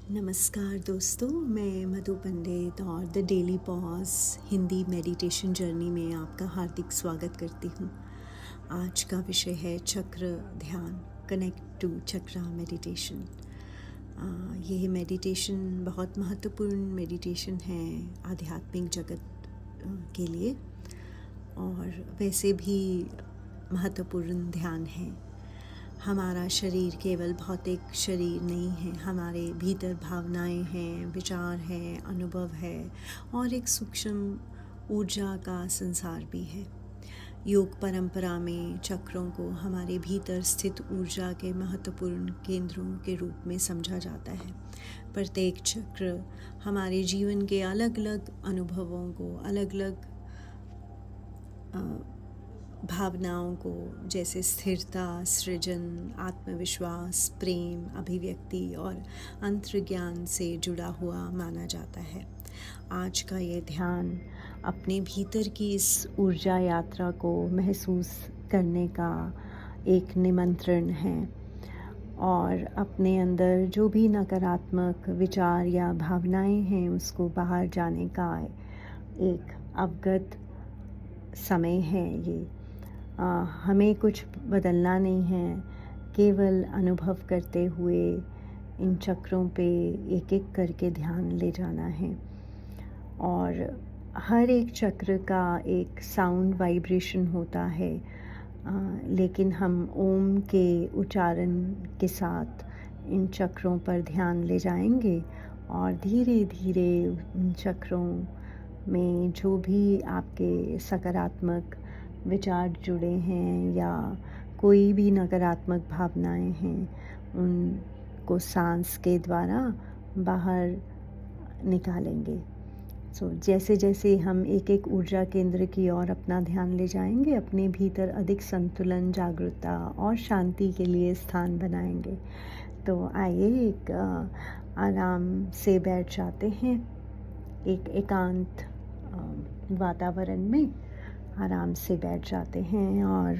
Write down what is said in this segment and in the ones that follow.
नमस्कार दोस्तों, मैं मधु पंडित और the daily pause Hindi meditation journey में आपका हार्दिक स्वागत करती हूँ। आज का विषय है चक्र ध्यान, कनेक्ट टू चक्रा मेडिटेशन। यह मेडिटेशन बहुत महत्वपूर्ण मेडिटेशन है आध्यात्मिक जगत के लिए, और वैसे भी महत्वपूर्ण ध्यान है। हमारा शरीर केवल भौतिक शरीर नहीं है, हमारे भीतर भावनाएं हैं, विचार हैं, अनुभव है और एक सूक्ष्म ऊर्जा का संसार भी है। योग परंपरा में चक्रों को हमारे भीतर स्थित ऊर्जा के महत्वपूर्ण केंद्रों के रूप में समझा जाता है। प्रत्येक चक्र हमारे जीवन के अलग अलग अनुभवों को, अलग अलग भावनाओं को, जैसे स्थिरता, सृजन, आत्मविश्वास, प्रेम, अभिव्यक्ति और अंतर्ज्ञान से जुड़ा हुआ माना जाता है। आज का ये ध्यान अपने भीतर की इस ऊर्जा यात्रा को महसूस करने का एक निमंत्रण है और अपने अंदर जो भी नकारात्मक विचार या भावनाएं हैं उसको बाहर जाने का एक अवगत समय है। ये हमें कुछ बदलना नहीं है, केवल अनुभव करते हुए इन चक्रों पे एक एक करके ध्यान ले जाना है। और हर एक चक्र का एक साउंड वाइब्रेशन होता है, लेकिन हम ओम के उच्चारण के साथ इन चक्रों पर ध्यान ले जाएंगे और धीरे धीरे इन चक्रों में जो भी आपके सकारात्मक विचार जुड़े हैं या कोई भी नकारात्मक भावनाएं हैं, उनको सांस के द्वारा बाहर निकालेंगे। जैसे जैसे हम एक एक ऊर्जा केंद्र की ओर अपना ध्यान ले जाएंगे, अपने भीतर अधिक संतुलन, जागरूकता और शांति के लिए स्थान बनाएंगे। तो आइए एक आराम से बैठ जाते हैं, एक एकांत वातावरण में आराम से बैठ जाते हैं और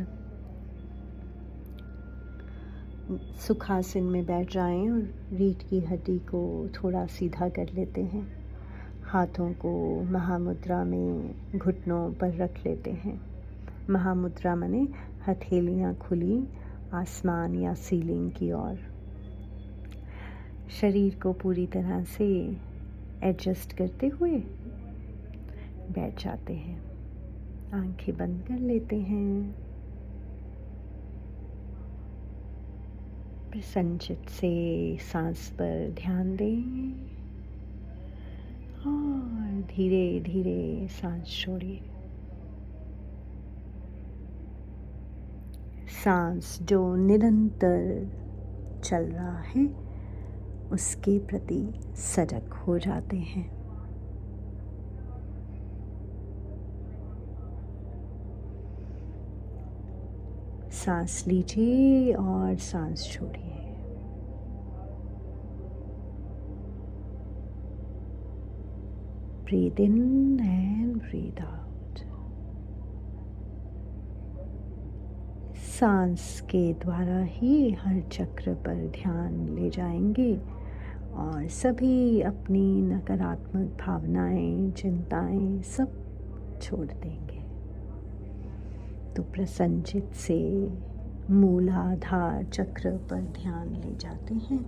सुखासन में बैठ जाएं और रीढ़ की हड्डी को थोड़ा सीधा कर लेते हैं। हाथों को महामुद्रा में घुटनों पर रख लेते हैं। महामुद्रा माने हथेलियां खुली आसमान या सीलिंग की ओर। शरीर को पूरी तरह से एडजस्ट करते हुए बैठ जाते हैं। आंखें बंद कर लेते हैं। प्रसन्नचित्त से सांस पर ध्यान दें और धीरे धीरे सांस छोड़िए। सांस जो निरंतर चल रहा है उसके प्रति सजग हो जाते हैं। सांस लीजिए और सांस छोड़िए। Breathe in and breathe out. सांस के द्वारा ही हर चक्र पर ध्यान ले जाएंगे और सभी अपनी नकारात्मक भावनाएं, चिंताएं सब छोड़ देंगे। तो प्रसन्नचित्त से मूलाधार चक्र पर ध्यान ले जाते हैं,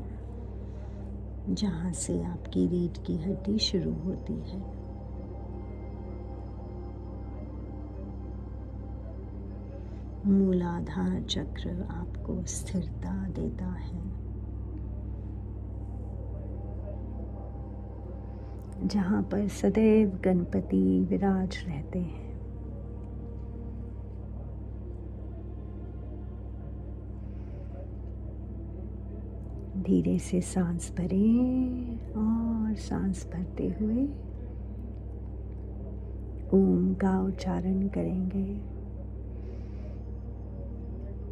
जहाँ से आपकी रीढ़ की हड्डी शुरू होती है। मूलाधार चक्र आपको स्थिरता देता है, जहाँ पर सदैव गणपति विराज रहते हैं। धीरे से सांस भरें और सांस भरते हुए ओम का उच्चारण करेंगे।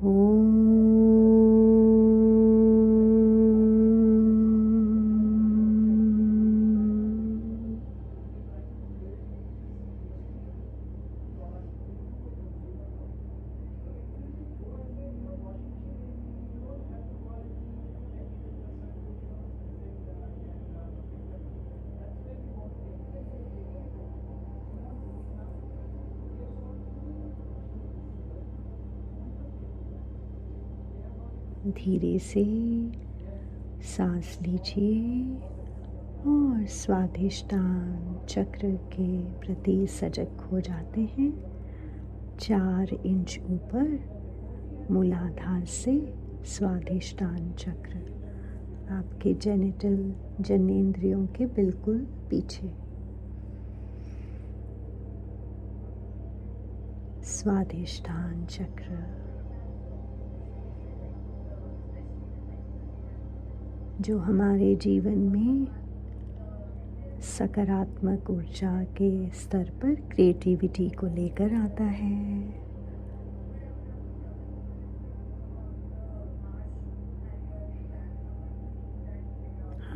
ओम। धीरे से सांस लीजिए और स्वाधिष्ठान चक्र के प्रति सजग हो जाते हैं। 4 इंच ऊपर मूलाधार से स्वाधिष्ठान चक्र आपके जेनिटल जनेंद्रियों के बिल्कुल पीछे। स्वाधिष्ठान चक्र जो हमारे जीवन में सकारात्मक ऊर्जा के स्तर पर क्रिएटिविटी को लेकर आता है।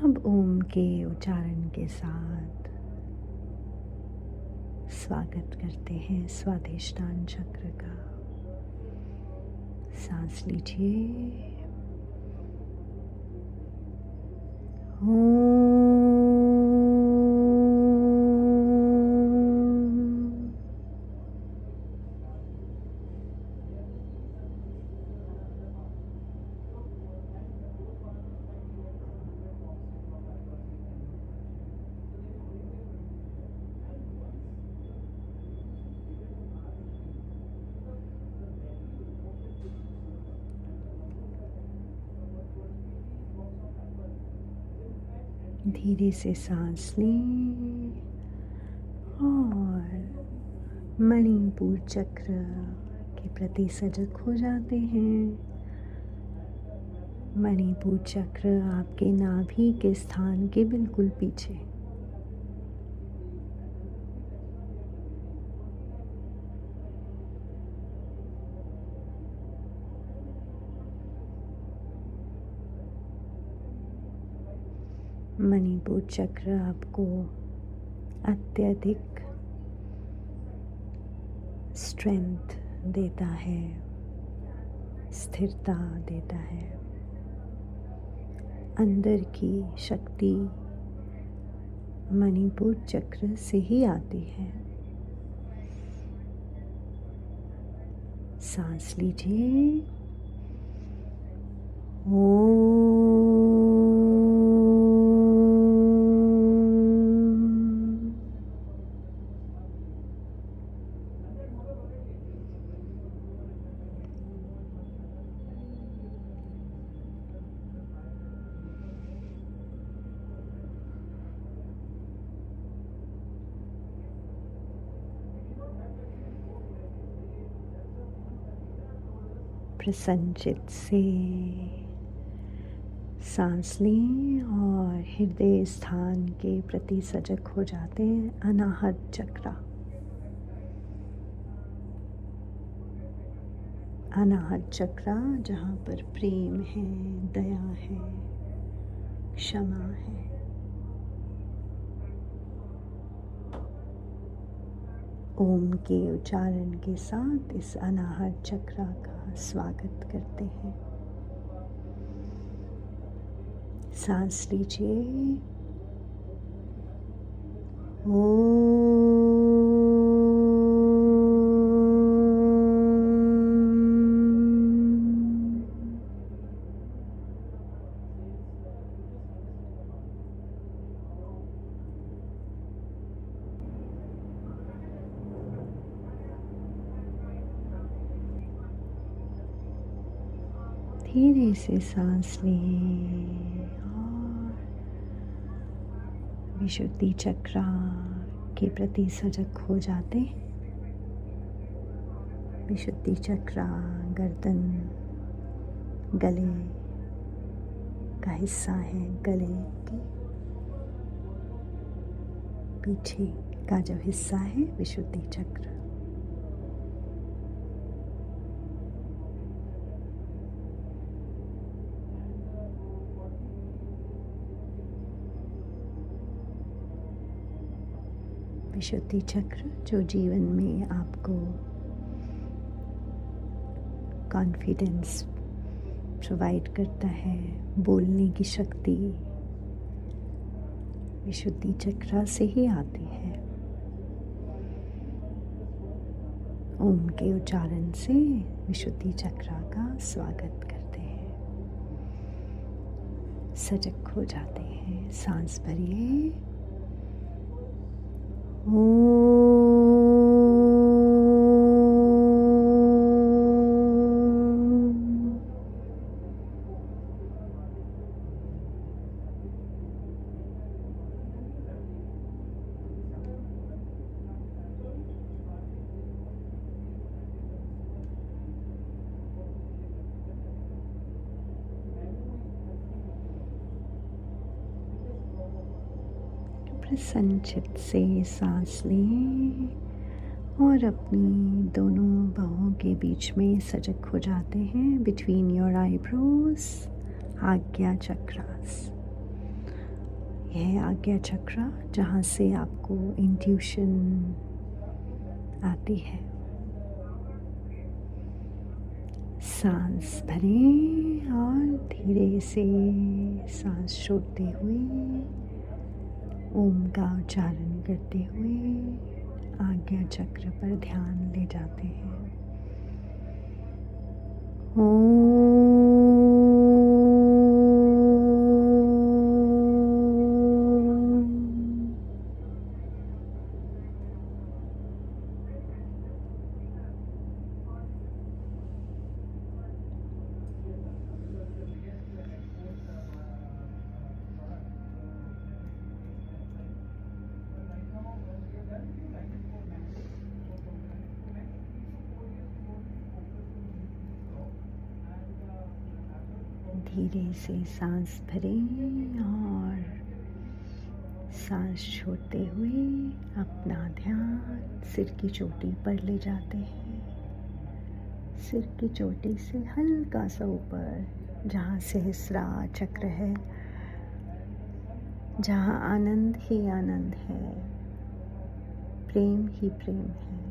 अब ओम के उच्चारण के साथ स्वागत करते हैं स्वाधिष्ठान चक्र का। सांस लीजिए। ओम। धीरे से सांस लें और मणिपुर चक्र के प्रति सजग हो जाते हैं। मणिपुर चक्र आपके नाभि के स्थान के बिल्कुल पीछे। मणिपुर चक्र आपको अत्यधिक स्ट्रेंथ देता है, स्थिरता देता है। अंदर की शक्ति मणिपुर चक्र से ही आती है। सांस लीजिए। प्रसन्न चित्त से सांस लें और हृदय स्थान के प्रति सजग हो जाते हैं। अनाहत चक्र। अनाहत चक्र जहाँ पर प्रेम है, दया है, क्षमा है। ओम के उच्चारण के साथ इस अनाहत चक्र का स्वागत करते हैं। सांस लीजिए। धीरे से सांस लें और विशुद्धि चक्र के प्रति सजग हो जाते। विशुद्धि चक्र गर्दन, गले का हिस्सा है। गले के पीछे का जो हिस्सा है विशुद्धि चक्र। विशुद्धि चक्र जो जीवन में आपको कॉन्फिडेंस प्रोवाइड करता है, बोलने की शक्ति विशुद्धि चक्र से ही आती है। ओम के उच्चारण से विशुद्धि चक्र का स्वागत करते हैं। सजग हो जाते हैं। सांस भरिए। प्रसन्न चित्त से सांस लें और अपनी दोनों बाहों के बीच में सजग हो जाते हैं। बिटवीन योर आईब्रोज, आज्ञा चक्रास। यह आज्ञा चक्र जहाँ से आपको इंट्यूशन आती है। सांस भरें और धीरे से सांस छोड़ते हुए ओम का उच्चारण करते हुए आज्ञा चक्र पर ध्यान ले जाते हैं। ओम। धीरे से सांस भरें और सांस छोड़ते हुए अपना ध्यान सिर की चोटी पर ले जाते हैं। सिर की चोटी से हल्का सा ऊपर, जहाँ सहस्रार चक्र है, जहाँ आनंद ही आनंद है, प्रेम ही प्रेम है।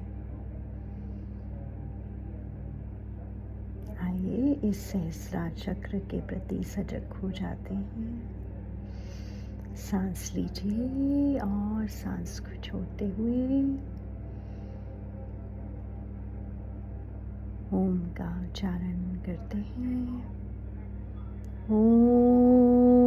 आइए इस सहस्रार चक्र के प्रति सजग हो जाते हैं। सांस लीजिए और सांस को छोड़ते हुए ओम का उच्चारण करते हैं। ओम।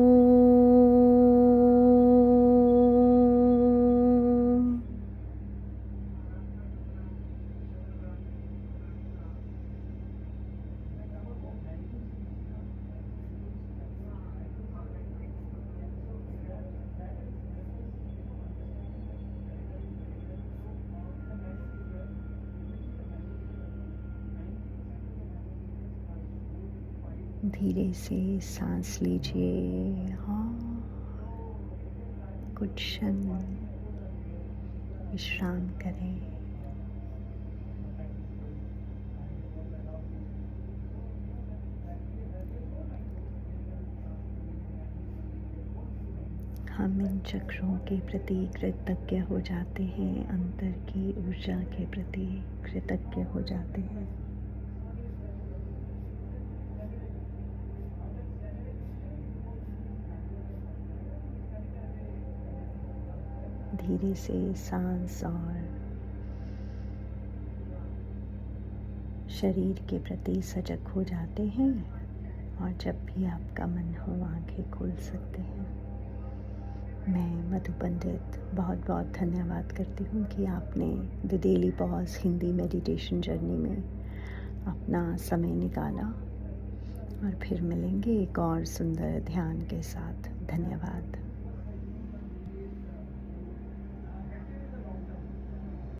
धीरे से सांस लीजिए और कुछ क्षण विश्राम करें। हम इन चक्रों के प्रति कृतज्ञ हो जाते हैं, अंतर की ऊर्जा के प्रति कृतज्ञ हो जाते हैं। धीरे से सांस और शरीर के प्रति सजग हो जाते हैं और जब भी आपका मन हो आंखें खोल सकते हैं। मैं मधु पंडित बहुत बहुत धन्यवाद करती हूँ कि आपने the daily pause Hindi meditation journey में अपना समय निकाला, और फिर मिलेंगे एक और सुंदर ध्यान के साथ। धन्यवाद।